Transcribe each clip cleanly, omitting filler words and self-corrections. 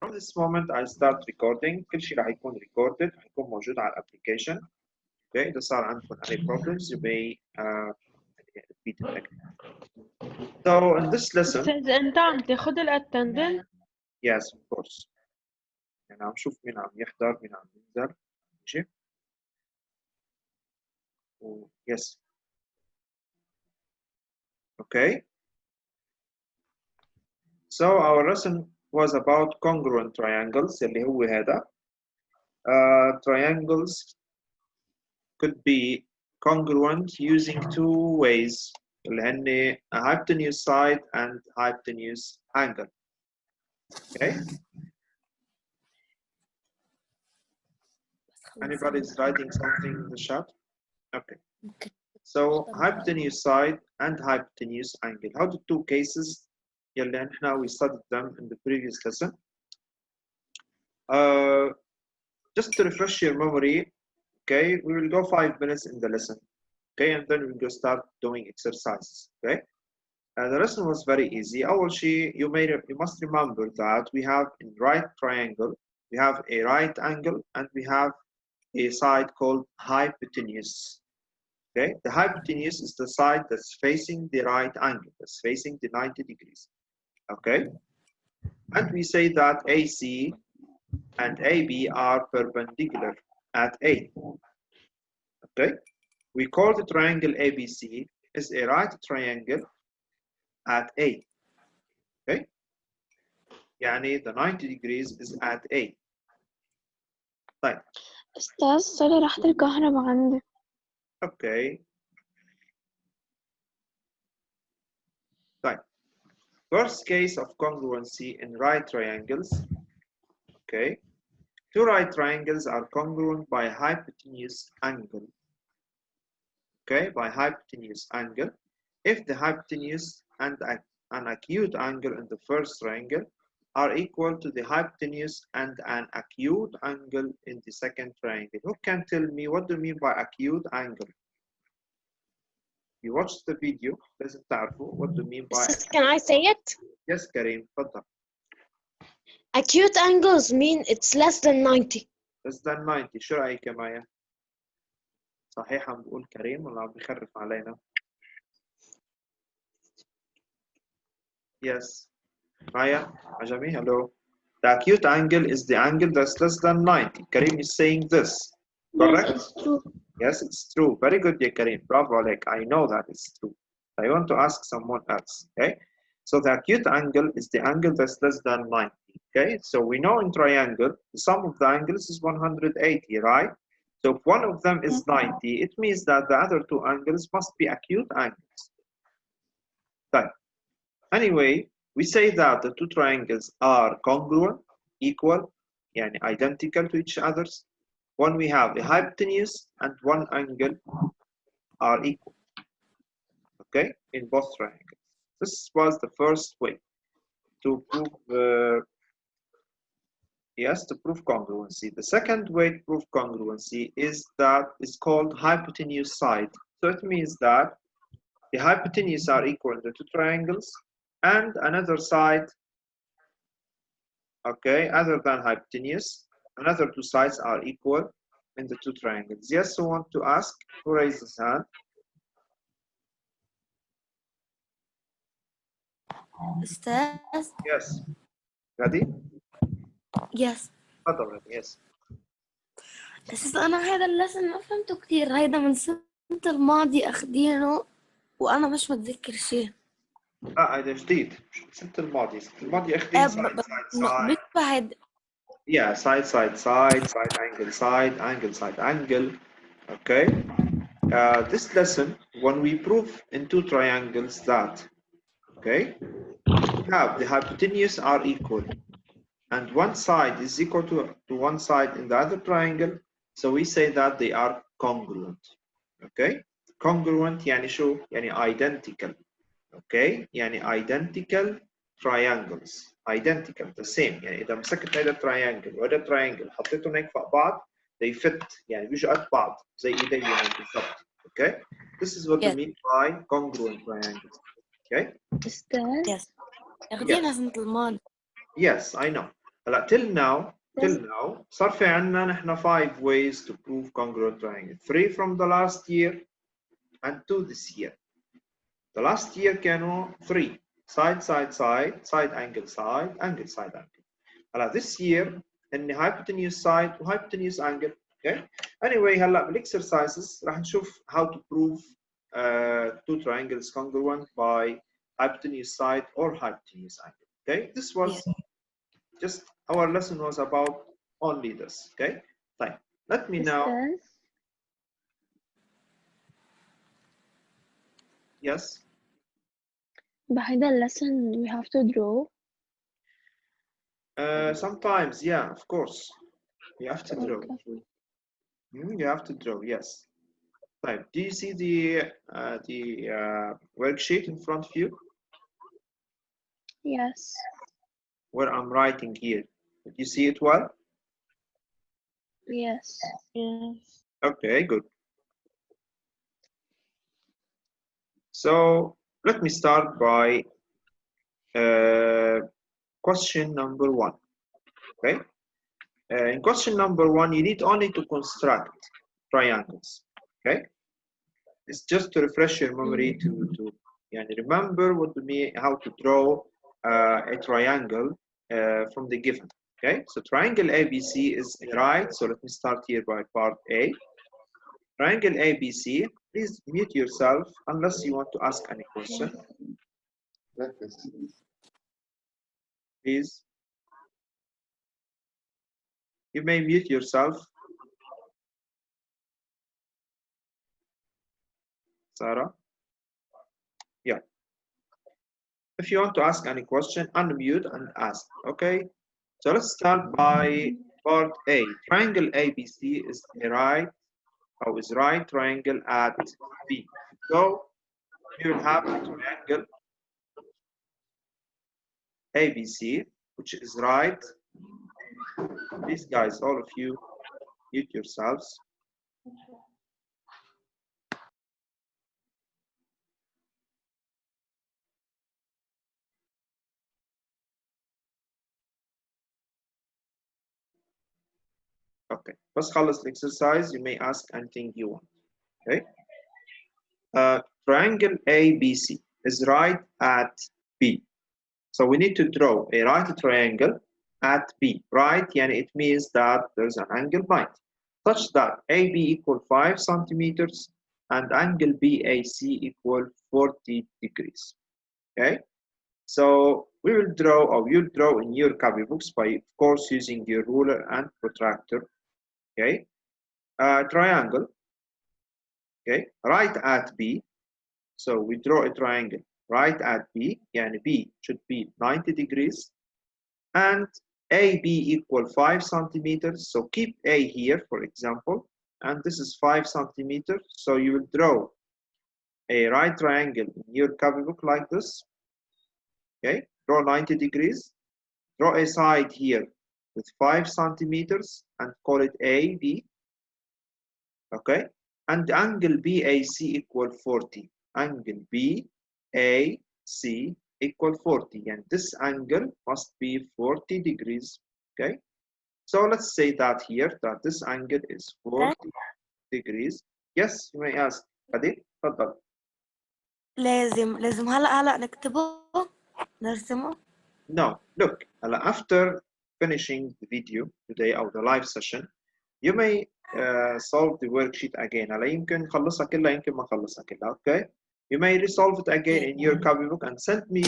From this moment I start recording. كل شيء راح يكون recorded، راح يكون موجود على الابلكيشن. Okay. إذا صار عندكم any problems you may be detected. So in this lesson. أستاذ أنت عم تاخذ الاتندنس؟ Yes, of course. يعني عم شوف مين عم يحضر مين عم ينزل. ماشي. Yes. Okay. So our lesson was about congruent triangles اللي هو هذا. Triangles could be congruent using two ways اللي هن a hypotenuse side and hypotenuse angle. Okay. Anybody is writing something in the chat? Okay. So hypotenuse side and hypotenuse angle. How the two cases يلي نحنا we studied them in the previous lesson. Just to refresh your memory, okay, we will go 5 minutes in the lesson, okay, and then we'll go start doing exercises, okay. The lesson was very easy. أول شيء you must remember that we have in right triangle, we have a right angle and we have a side called hypotenuse. Okay, the hypotenuse is the side that's facing the right angle, that's facing the 90 degrees. Okay, and we say that AC and AB are perpendicular at A. Okay, we call the triangle ABC is a right triangle at A. Okay, يعني the 90 degrees is at A. طيب. أستاذ صار راحت الكهرباء عندي. Okay. Right. First case of congruency in right triangles. Okay. Two right triangles are congruent by hypotenuse angle. Okay, by hypotenuse angle. If the hypotenuse and an acute angle in the first triangle are equal to the hypotenuse and an acute angle in the second triangle. Who can tell me what do you mean by acute angle? You watched the video, لازم تعرفوا what do you mean by. Can I say it? Yes, Kareem, تفضل. Acute angles mean it's less than 90. Less than 90. شو رأيك يا مايا؟ صحيح عم بقول كريم ولا عم بيخرف علينا؟ Yes. Maya, Ajami, hello. The acute angle is the angle that's less than 90. Kareem is saying this. Correct? Yes, it's true. Yes, it's true. Very good, yeah, Kareem. Bravo, Alek. I know that it's true. I want to ask someone else. Okay? So the acute angle is the angle that's less than 90. Okay? So we know in triangle, the sum of the angles is 180, right? So if one of them is 90, it means that the other two angles must be acute angles. Right. Anyway, we say that the two triangles are congruent, equal, yani identical to each other when we have a hypotenuse and one angle are equal. Okay, in both triangles. This was the first way to prove to prove congruency. The second way to prove congruency is that it's called hypotenuse side. So it means that the hypotenuse are equal in the two triangles and another side, okay, other than hypotenuse, another two sides are equal in the two triangles. Yes, who want to ask? Who raised his hand? أستاذ. Yes. Ready? Yes. تفضل. Yes. أستاذ أنا هذا اللسن ما فهمته كثير، هيدا من السنة الماضية أخدينه وأنا مش متذكر شيء. هذا جديد. السنة الماضية أخدين بيتبعد. Yeah, side, angle. Okay. This lesson, when we prove in two triangles that, okay, we have the hypotenuse are equal, and one side is equal to one side in the other triangle, so we say that they are congruent. Okay. Congruent يعني شو؟ يعني identical. Okay. يعني identical triangles. Identical, the same. يعني إذا مسكت هذا triangle وهذا triangle حطيتهم هيك فوق بعض they fit يعني بيجوا قد بعض زي إيديهم بالضبط. Okay. This is what we mean by congruent triangles. Okay. أستاذ. Yes. أخدينها السنة الماضية. Yes, I know. هلا till now صار في عندنا نحن 5 ways to prove congruent triangle. 3 from the last year and 2 this year. The last year كانوا 3 side angle side angle. هلا this year ان hypotenuse side و hypotenuse angle. Okay. Anyway هلا بالاكسرسايزز راح نشوف how to prove two triangles congruent by hypotenuse side or hypotenuse angle. Okay. This was just our lesson was about only this. Okay. طيب. Let me now. أستاذ Yes. بهيدا lesson we have to draw. Sometimes, yeah, of course. You have to draw. Okay. You have to draw, yes. Right. Do you see the worksheet in front of you Yes. where I'm writing here? Do you see it well? Yes. Yes. Okay, good. So let me start by question number 1. Okay. In question number 1, you need only to construct triangles. Okay. It's just to refresh your memory to remember what to mean, how to draw a triangle from the given. Okay, so triangle ABC is right. So let me start here by part A. Triangle ABC. Please mute yourself unless you want to ask any question. Please. You may mute yourself. Sarah. Yeah. If you want to ask any question, unmute and ask. Okay. So let's start by part A. Triangle ABC is right triangle at B. So you will have a triangle ABC, which is right. These guys, all of you, mute yourselves. Okay. Let's خلص the exercise. You may ask anything you want. Okay. Triangle ABC is right at B. So we need to draw a right triangle at B. Right, and it means that there's an angle point such that AB equal 5 centimeters and angle BAC equal 40 degrees. Okay. So we will draw, or you'll draw in your copybooks by, of course, using your ruler and protractor. Okay. Triangle. Okay. Right at B. So we draw a triangle right at B, and B should be 90 degrees, and AB equal 5 centimeters. So keep A here, for example, and this is 5 centimeters. So you will draw a right triangle in your copybook like this. Okay, draw 90 degrees. Draw a side here with 5 centimeters and call it AB. Okay, and angle BAC equal 40. Angle BAC equal 40, and this angle must be 40 degrees. Okay, so let's say that here that this angle is 40 degrees. Yes, you may ask. Qadir, تفضل. لازم هلا نكتبه نرسمه. No, look, after finishing the video today or the live session, you may solve the worksheet again. يمكن نخلصها كلها يمكن ما نخلصها كلها. Okay, you may resolve it again in your copybook and send me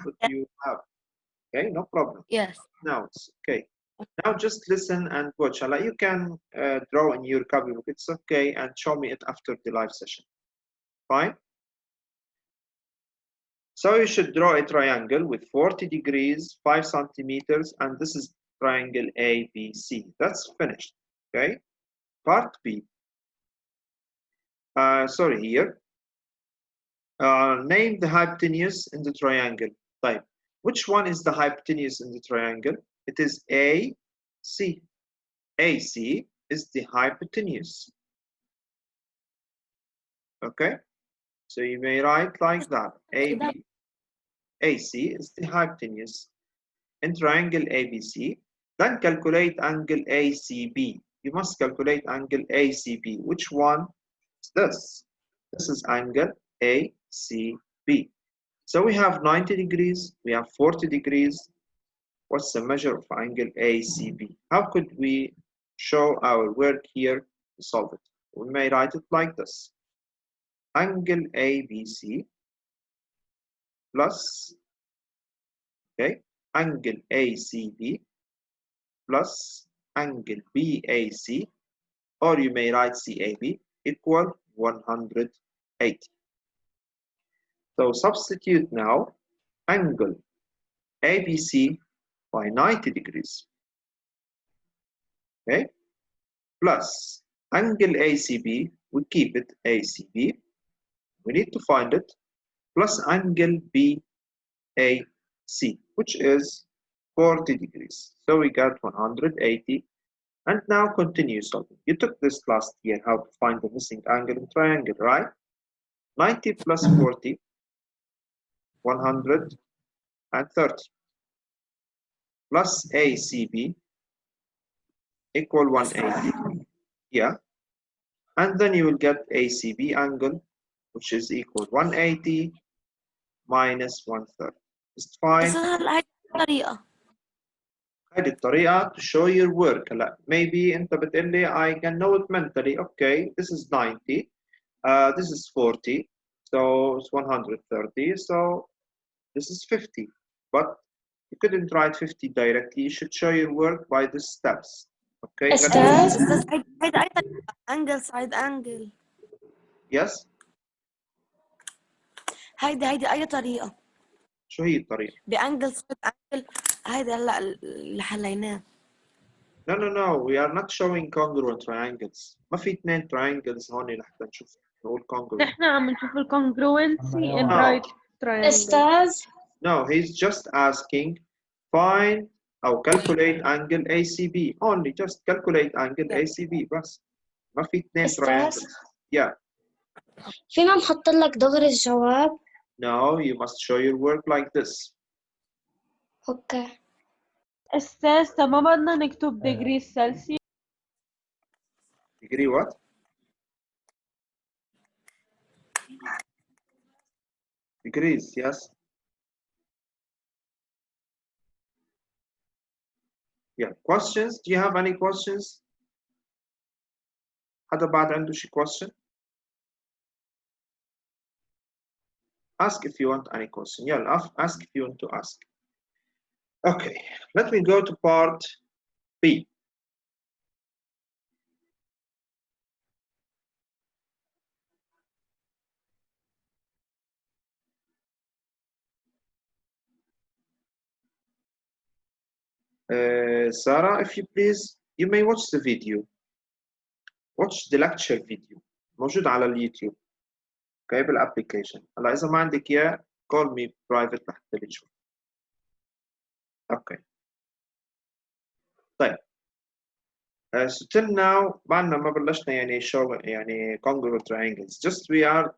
what you have. Okay, no problem. Yes. Now it's okay. Now just listen and watch. You can draw in your copybook. It's okay, and show me it after the live session. Fine. So you should draw a triangle with 40 degrees, 5 centimeters, and this is triangle ABC. That's finished. Okay. Part B. Sorry here. Name the hypotenuse in the triangle. Type. Which one is the hypotenuse in the triangle? It is AC. AC is the hypotenuse. Okay. So you may write like that. AC is the hypotenuse. In triangle ABC, Then calculate angle ACB. You must calculate angle ACB. Which one is this? This is angle ACB. So we have 90 degrees, we have 40 degrees. What's the measure of angle ACB? How could we show our work here to solve it? We may write it like this. Angle ABC plus, okay, angle ACB plus angle BAC, or you may write CAB, equal 180. So substitute now angle ABC by 90 degrees, okay, plus angle ACB, we keep it ACB, we need to find it, plus angle BAC, which is 40 degrees. So we got 180, and now continue solving. You took this last year, how to find the missing angle in triangle, right? 90 plus 40, 130, plus ACB equal 180. Yeah, and then you will get ACB angle, which is equal 180 minus 130. It's fine. هلا هاي الطريقة. هذه الطريقة to show your work. هلا maybe أنت بتقول لي I can know it mentally. Okay, this is 90, this is 40, so it's 130, so this is 50. But you couldn't write 50 directly. You should show your work by the steps. Okay. أستاذ هيدا أي طريقة؟ angle side angle. Yes. هيدي أي طريقة؟ شو هي الطريقة؟ بأنجل side angle. هيدا هلا اللي حليناه. No. We are not showing congruent triangles. ما في اثنين triangles هون لحتى نشوف نقول congruent. نحن عم نشوف ال congruency in No. right triangle. أستاذ No, he's just asking find أو calculate angle ACB. Only just calculate angle ACB بس. ما في اثنين أستاذ. triangles. Yeah. فينا نحط لك دغري الجواب؟ No, you must show your work like this. أوكي. أستاذ طب ما بدنا نكتب degrees Celsius. Degree what? Degrees, yes. Yeah. Questions? Do you have any questions? حدا بعد عنده شي question? Ask if you want any question. Yeah, ask if you want to ask. Okay, let me go to part B. Sarah, if you please, you may watch the video. Watch the lecture video. موجود على اليوتيوب. Okay, بالapplication. هلا إذا ما عندك إياه call me private لحتى لي شوي. Okay. طيب. So till now بعدنا ما بلشنا يعني show يعني congruent triangles. Just we are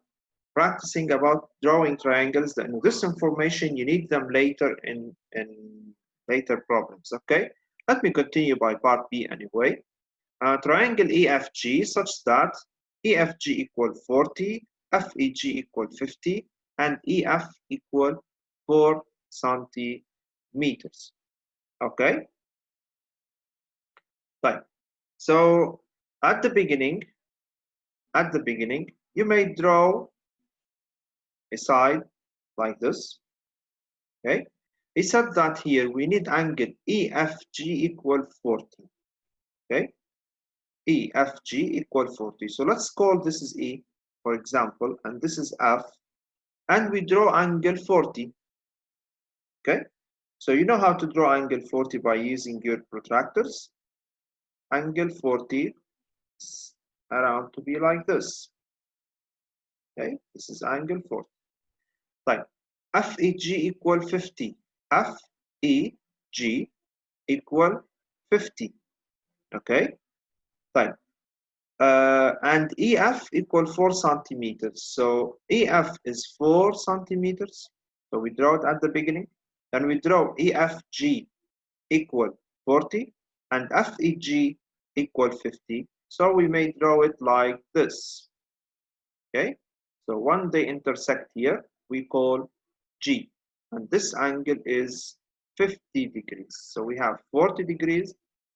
practicing about drawing triangles. And this information you need them later in later problems. Okay. Let me continue by part B anyway. Triangle EFG such that EFG equal 40, FEG equal 50, and EF equal 4 centimeters. Okay. Fine. So at the beginning, you may draw a side like this. Okay. He said that here we need angle EFG equal 40. Okay. EFG equal 40. So let's call this is E, for example, and this is F, and we draw angle 40. Okay. So you know how to draw angle 40 by using your protractors. Angle 40 is around to be like this. Okay, this is angle 40. Fine. FEG equal 50. FEG equal 50. Okay, fine. And EF equal 4 centimeters. So EF is 4 centimeters. So we draw it at the beginning. Then we draw EFG equal 40 and FEG equal 50. So we may draw it like this. Okay, so when they intersect here, we call G, and this angle is 50 degrees. So we have 40 degrees,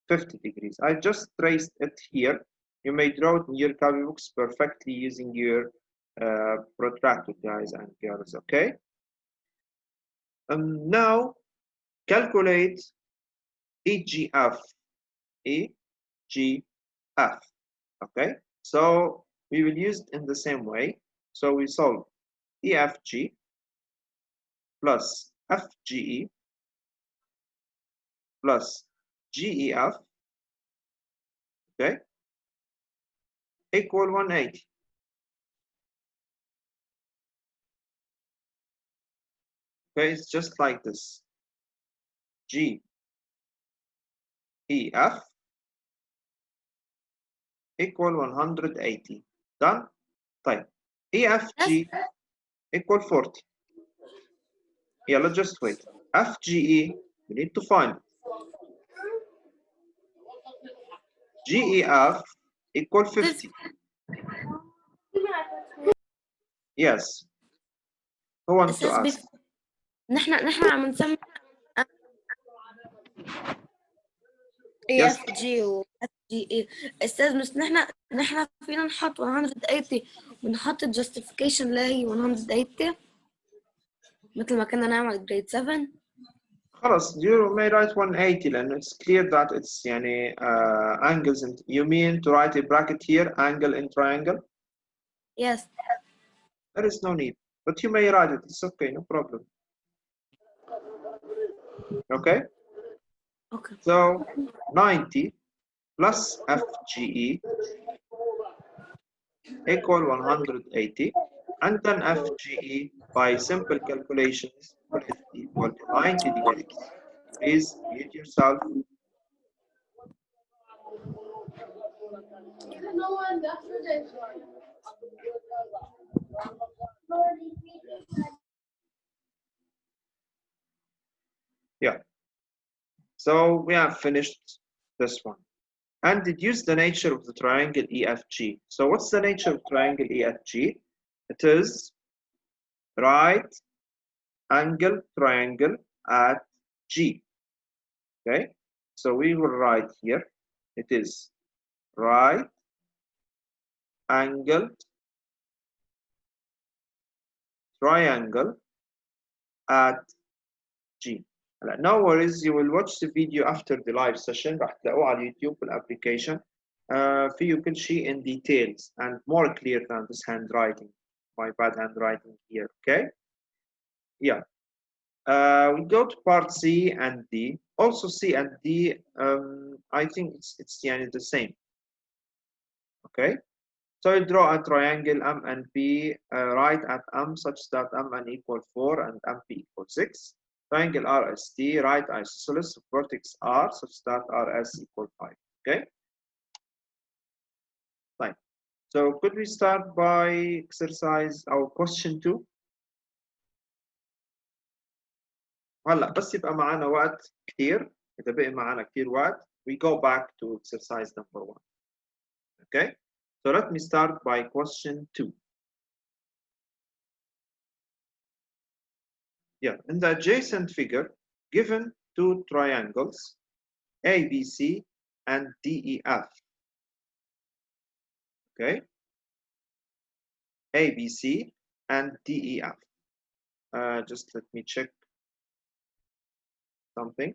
50 degrees. I just traced it here. You may draw it in your copybooks perfectly using your protractor, guys and girls. Okay. Now calculate EGF. EGF. Okay. So we will use it in the same way. So we solve EFG plus FGE plus GEF, okay, equal 180. Okay, it's just like this. GEF equal 180. Done? طيب. EFG equal 40. Yeah, let's just wait. FGE, we need to find it. GEF equal 50. Yes. Who wants to ask? نحن عم نسمي Yes. EFG و FGE. استاذ بس نحن فينا نحط 180 ونحط justification اللي هي 180 مثل ما كنا نعمل grade 7. خلاص, you may write 180 لأنه it's clear that it's يعني angles. And you mean to write a bracket here, angle in triangle? Yes. There is no need, but you may write it. It's okay, no problem. Okay. Okay. So 90 plus FGE equal 180, and then FGE by simple calculations will equal to 90 degrees. Please mute yourself. Yeah. So we have finished this one. And deduce the nature of the triangle EFG. So what's the nature of triangle EFG? It is right angle triangle at G. Okay, so we will write here, it is right angled triangle at G. No worries, you will watch the video after the live session. راح تلاقوه على اليوتيوب بالapplication. فيه كل شيء in details and more clear than this handwriting. My bad handwriting here. Okay. Yeah. We go to part C and D. Also C and D. I think it's the same. Okay. So you draw a triangle M and P right at M such that MN equal 4 and MP equal 6. Triangle RST, right isosceles, vertex R such that RS equal 5. Okay. Fine. So could we start by exercise our question 2? هلا بس يبقى معنا وقت كتير. إذا بقي معنا كتير وقت, we go back to exercise number 1. Okay. So let me start by question 2. Yeah, in the adjacent figure, given two triangles, ABC and DEF. Okay, ABC and DEF. Just let me check something.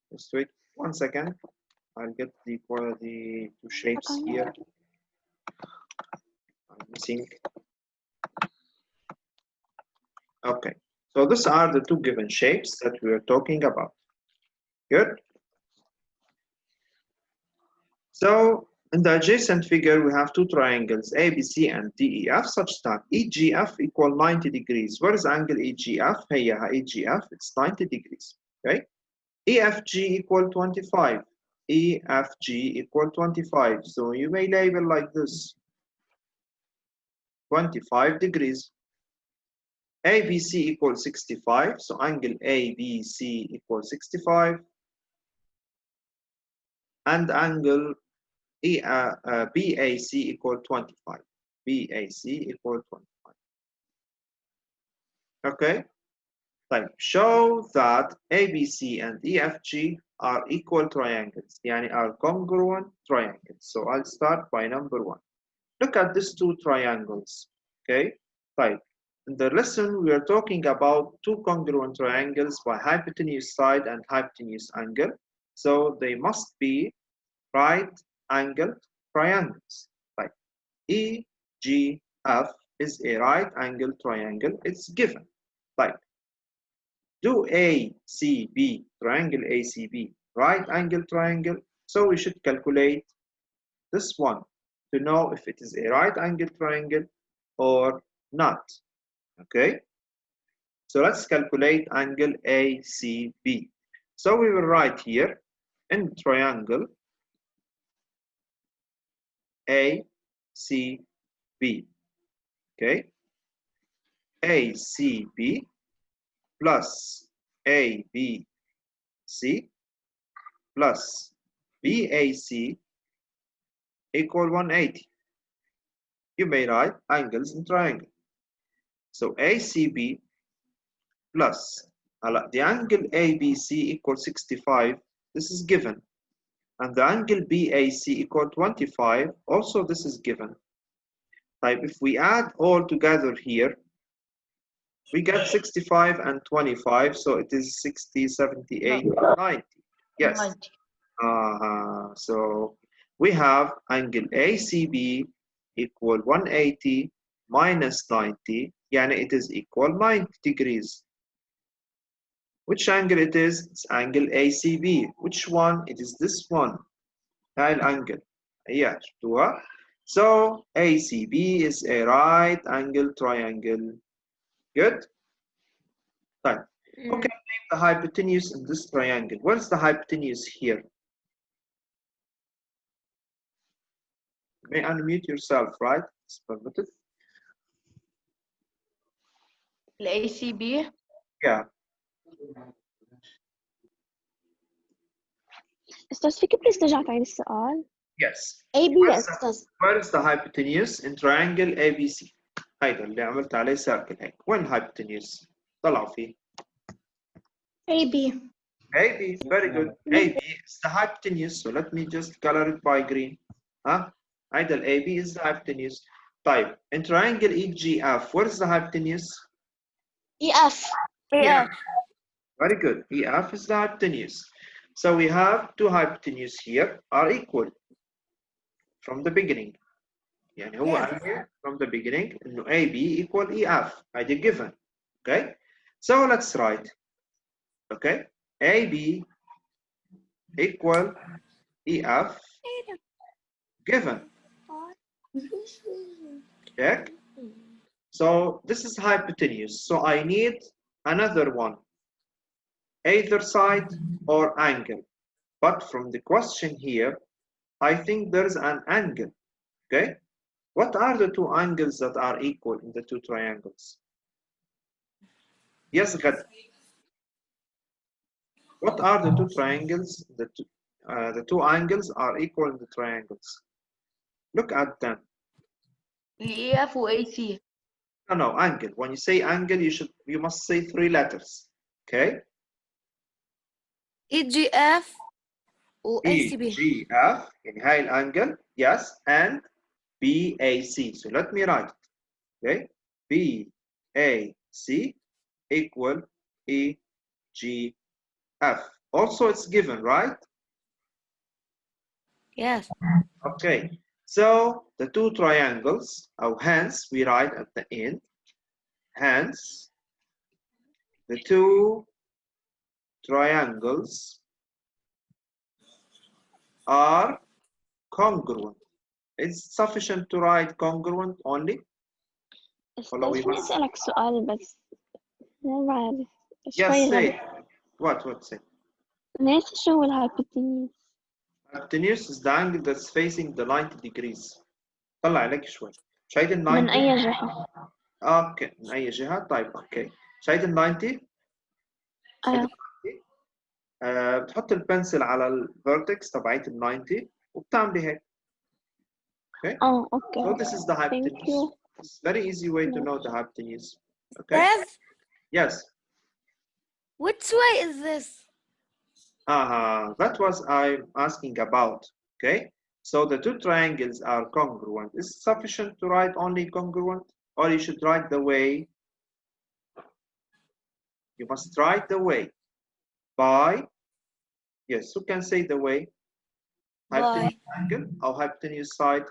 Just wait 1 second. I'll get the two shapes here. I'm missing. Okay, so these are the two given shapes that we are talking about. Good. So in the adjacent figure, we have two triangles, ABC and DEF, such that EGF equal 90 degrees. Where is angle EGF? Here, EGF, it's 90 degrees. Okay. EFG equal 25. EFG equal 25. So you may label like this, 25 degrees. ABC equals 65. So angle ABC equals 65. And angle BAC equal 25. BAC equal 25. Okay. Like show that ABC and EFG are equal triangles, يعني are congruent triangles. So I'll start by number 1. Look at these two triangles. Okay. Like in the lesson, we are talking about two congruent triangles by hypotenuse side and hypotenuse angle. So they must be right angled triangles. Like EGF is a right angled triangle. It's given. Like do ACB, triangle ACB, right angle triangle. So we should calculate this one to know if it is a right angle triangle or not. Okay. So let's calculate angle ACB. So we will write here in triangle ACB. Okay. ACB plus ABC plus BAC equal 180. You may write angles in triangle. So ACB plus the angle ABC equals 65. This is given. And the angle BAC equal 25. Also this is given. Type if we add all together here, we get 65 and 25. So it is 60, 78, 90. Yes. 90. So we have angle ACB equal 180 minus 90, يعني it is equal 90 degrees. Which angle it is? It's angle ACB. Which one? It is this one. هاي الأنجل. هي شفتوها. So ACB is a right angle triangle. Good? Fine. Okay, name the hypotenuse in this triangle. What is the hypotenuse here? You may unmute yourself, right? It's permitted. الACB Yeah. استاذ فيك بليز ترجع تعيد السؤال؟ Yes. AB Where is أستاذ. Where is the hypotenuse in triangle ABC? هيدا اللي عملت عليه سيركل هيك. وين hypotenuse؟ طلعوا فيه. AB. AB, very good. AB is the hypotenuse. So let me just color it by green. Huh? هيدا ال AB is the hypotenuse. طيب, in triangle EGF, where is the hypotenuse? EF. EF. Very good. EF is the hypotenuse. So we have two hypotenuse here are equal from the beginning. يعني هو قال لي from the beginning إنه AB equal EF. هيدي given. Okay. So let's write. Okay. AB equal EF given. Check. So this is hypotenuse. So I need another one, either side or angle. But from the question here, I think there's an angle. Okay. What are the two angles that are equal in the two triangles? Yes, Ghad. What are the two triangles? The two angles are equal in the triangles. Look at them. EF وAC. No, angle. When you say angle, you must say three letters. Okay? EGF وACB. EGF in high angle, yes, and BAC. So let me write it. Okay? BAC equal EGF. Also, it's given, right? Yes. Okay. So the two triangles, hence we write at the end, hence the two triangles are congruent. Is it sufficient to write congruent only? والله we استاذ must. أسألك سؤال بس مو بعرف Yes, شوي say غبي. it. What say? ناسي شو هو الهايبوتنيوس. Hypotenuse is the angle that's facing the 90 degrees. طلع عليك شوي. شايف ال 90؟ من أي جهة؟ اوكي من اي جهه؟ طيب اوكي شايف ال 90؟ أيوة. بتحط البنسل على الفيرتكس تبعت ال 90 وبتعملي هيك. Okay. أوكي. So this is the Thank hypotenuse. you. It's very easy way to know the hypotenuse. Okay. Steph, Yes. which way is this? That was I'm asking about. Okay. So the two triangles are congruent. Is it sufficient to write only congruent, or you should write the way? You must write the way by. Yes. Who can say the way? Hypotenuse angle or hypotenuse side?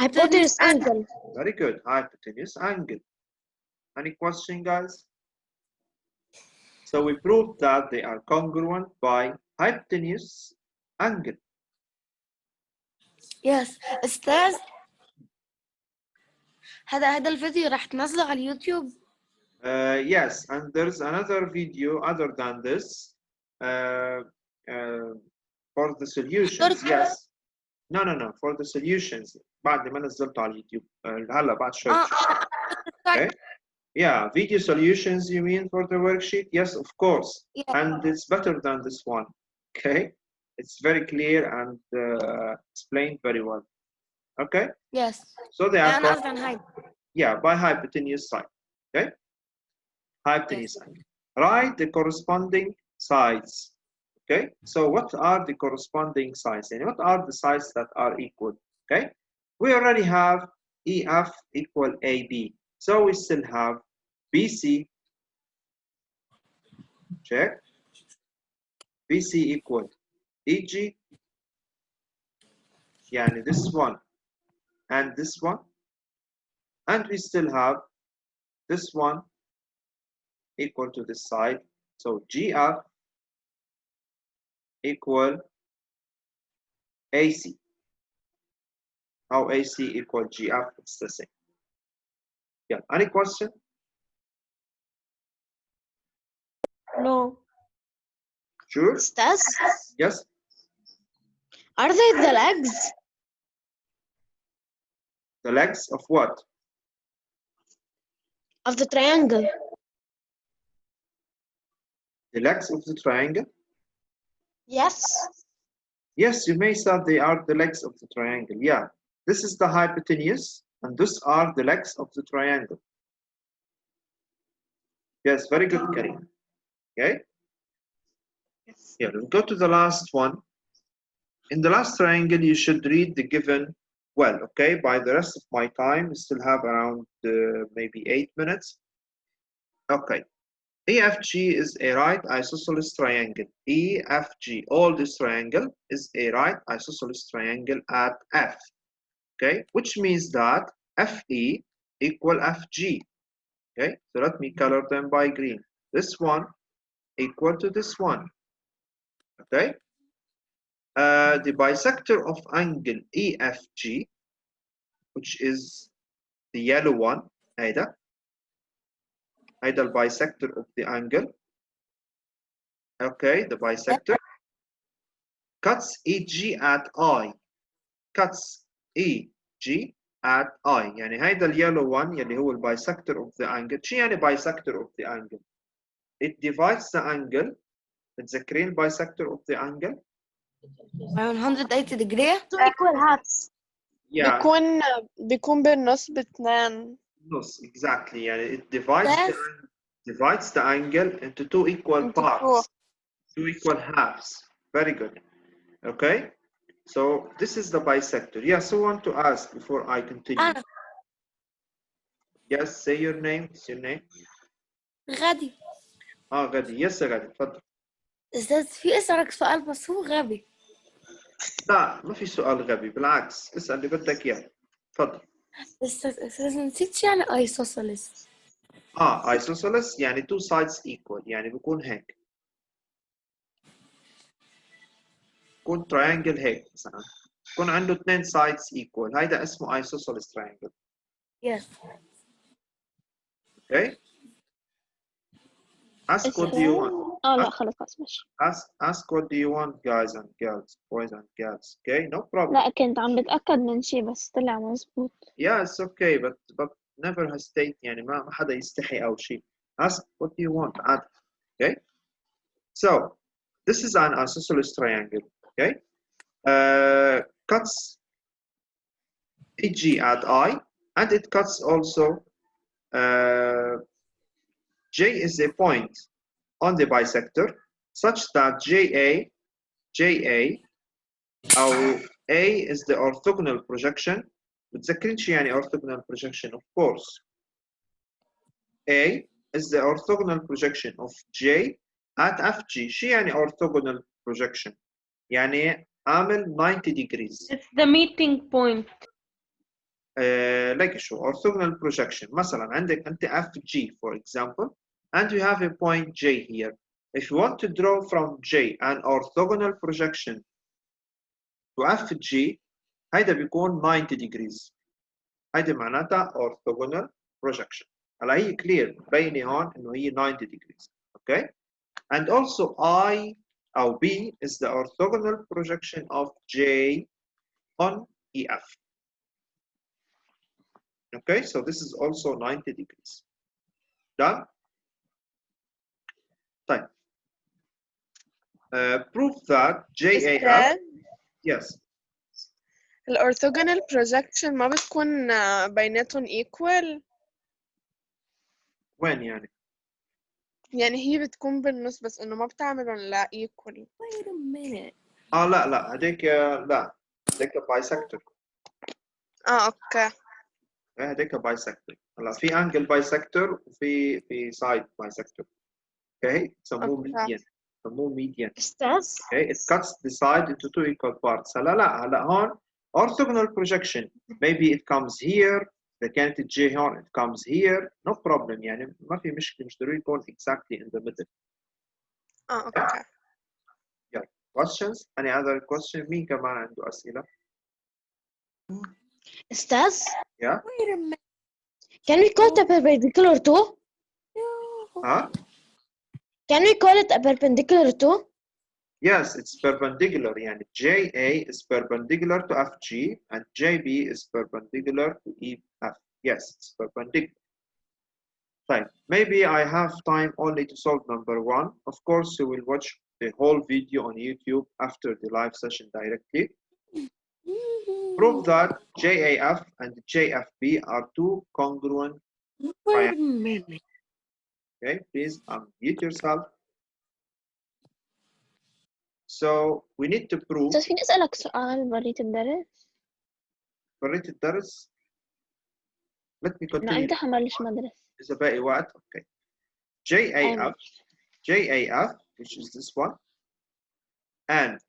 Hypotenuse angle. Very good. Hypotenuse angle. Any question, guys? So we proved that they are congruent by hypotenuse angle. Yes. أستاذ هذا الفيديو راح تنزله على اليوتيوب. Yes, and there's another video other than this for the solutions. Yes. No. For the solutions. بعد ما نزلته على اليوتيوب. هلا بعد شوي. Okay. Yeah, video solutions you mean for the worksheet? Yes, of course. Yeah. And it's better than this one. Okay. It's very clear and explained very well. Okay. Yes. So they are أنا قصدي عن هاي. yeah by hypotenuse side. Okay. Hypotenuse angle. Write the corresponding sides. Okay. So what are the corresponding sides? And what are the sides that are equal? Okay. We already have EF equal AB. So we still have BC. Check. BC equal EG. Yani this one and this one. And we still have this one equal to this side. So GF equal AC. How AC equal GF? It's the same. Yeah. Any question? No. Sure? Stars? Yes? Are they the legs? The legs of what? Of the triangle. The legs of the triangle? Yes. Yes, you may say they are the legs of the triangle. Yeah. This is the hypotenuse, and these are the legs of the triangle. Yes, very good, Karim. Okay? Yeah, we'll go to the last one. In the last triangle, you should read the given well, okay? By the rest of my time, we still have around maybe 8 minutes. Okay. EFG is a right isosceles triangle. EFG, all this triangle is a right isosceles triangle at F. Okay, which means that FE equal FG. Okay, so let me color them by green. This one equal to this one. Okay, the bisector of angle EFG, which is the yellow one, هيدا the bisector of the angle. Okay, the bisector cuts EG at I. Cuts EG at I. يعني هيدا اليellow one يلي هو bisector of the angle. شو يعني bisector of the angle? It divides the angle. متذكرين bisector of the angle? 180 degree. Two equal halves. Yeah. بيكون بالنص باثنين. نص exactly. يعني it divides the angle into two equal parts. Two equal halves. Very good. Okay. So this is the bisector. Yes, I want to ask before I continue. Yes, say your name. What's your name? غادي. غادي. Yes, غادي. تفضل. أستاذ في أسألك سؤال بس هو غبي. لا ما في سؤال غبي بالعكس اسأل اللي بدك إياه. تفضل. أستاذ نسيت شو يعني isosceles. isosceles يعني two sides equal يعني بيكون هيك. يكون triangle هيك مثلا يكون عنده 2 sides equal هيدا اسمه isosceles triangle. Yes. Okay. Ask what do you want. لا خلاص ماشي. Ask what do you want, guys and girls, boys and girls. Okay, no problem. لا كنت عم بتأكد من شيء بس طلع مزبوط. Yeah, it's okay, but never hesitate. يعني ما حدا يستحي أو شيء. Ask what do you want. عادي. Okay. So this is an isosceles triangle. Okay. Cuts EG at I, and it cuts also. J is a point on the bisector such that JA أو A is the orthogonal projection. بتذكرين شو يعني orthogonal projection? Of course. A is the orthogonal projection of J at FG. شو يعني orthogonal projection؟ يعني عامل 90 degrees. It's the meeting point. like شو orthogonal projection. مثلا عندك أنت FG for example, and you have a point J here. If you want to draw from J an orthogonal projection to FG, هيدا بيكون 90 degrees. هيدا معناتها orthogonal projection. هلا هي clear مبينة هون إنه هي 90 degrees. Okay? And also I أو B is the orthogonal projection of J on EF. Okay, so this is also 90 degrees. Done? طيب. Prove that JAF. Yes. الأورثوجونال projection ما بتكون بيناتهم equal. وين يعني؟ يعني هي بتكون بالنص بس إنه ما بتعملهم لا equal. Wait a minute. لا هديك لا هديك bisector. أوكي. هديك bisector. هلا في angle bisector وفي side bisector. Okay, سموه median. سموه median. Okay, it cuts the side into 2 equal parts. هلا هون orthogonal projection. Maybe it comes here. إذا كانت الجي هون it comes here. No problem يعني ما في مشكلة مش ضروري يكون exactly in the middle. أوكي. Yeah. Questions? Any other question? مين كمان عنده أسئلة؟ Ustaz, Yeah. Wait a minute. can we call it a perpendicular too? Huh? Can we call it a perpendicular too? Yes, it's perpendicular. يعني JA is perpendicular to FG and JB is perpendicular to EF. Yes, it's perpendicular. Fine. Maybe I have time only to solve number 1. Of course, you will watch the whole video on YouTube after the live session directly. Prove that JAF and JFB are two congruent. Wait a minute. Okay, please unmute yourself. So we need to prove. بس فيني أسألك سؤال بريت الدرس؟ بريت الدرس. Let me لا continue. أنت حملش مدرس. إذا باقي وقت. Okay. JAF, which is this one, and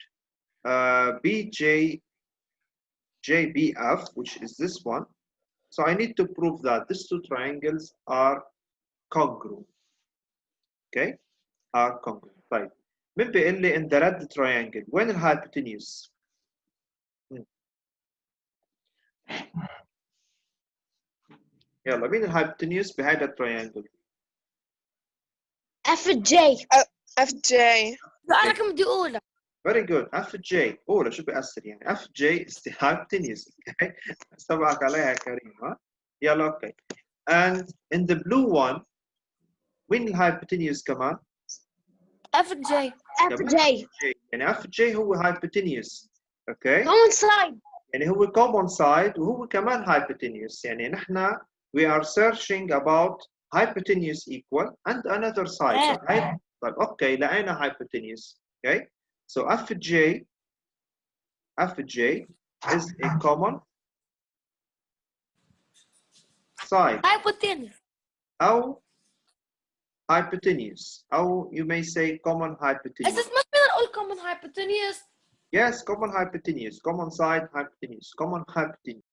JBF, which is this one. So I need to prove that these two triangles are congruent. Okay, are congruent. طيب مين بيقول لي in the red triangle وين الhypotenuse؟ يلا مين الhypotenuse بهذا التريانجل؟ FJ. FJ. لا أنا كم بدي أقولها. Very good. FJ أولى شو بيأثر يعني؟ FJ is the hypotenuse. Okay. سبقك عليها يا كريم ها؟ يلا okay. And in the blue one وين الhypotenuse كمان؟ FJ. يعني FJ هو hypotenuse. Okay. Common side. يعني هو common side وهو كمان hypotenuse. يعني نحن we are searching about hypotenuse equal and another side. Right? طيب okay لقينا hypotenuse. Okay. So FJ is a common side Hypotenuse. أو hypotenuse أو you may say common hypotenuse. أساس ما فينا نقول common hypotenuse. Yes, common hypotenuse, common side hypotenuse, common hypotenuse.